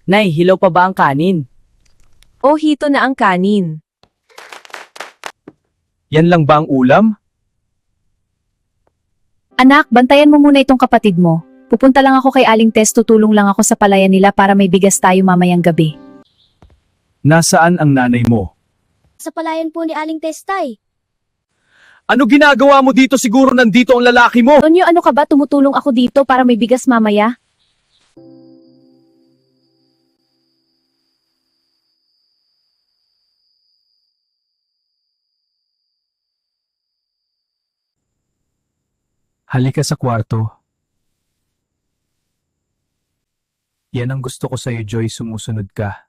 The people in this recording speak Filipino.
Nay, hilaw pa ba ang kanin? O hito na ang kanin. Yan lang ba ang ulam? Anak, bantayan mo muna itong kapatid mo. Pupunta lang ako kay Aling Tess, tutulong lang ako sa palayan nila para may bigas tayo mamayang gabi. Nasaan ang nanay mo? Sa palayan po ni Aling Testay. Ano ginagawa mo dito? Siguro nandito ang lalaki mo! Tonyo, ano ka ba? Tumutulong ako dito para may bigas mamaya? Halika sa kwarto. Yan ang gusto ko sa'yo, Joy, sumusunod ka.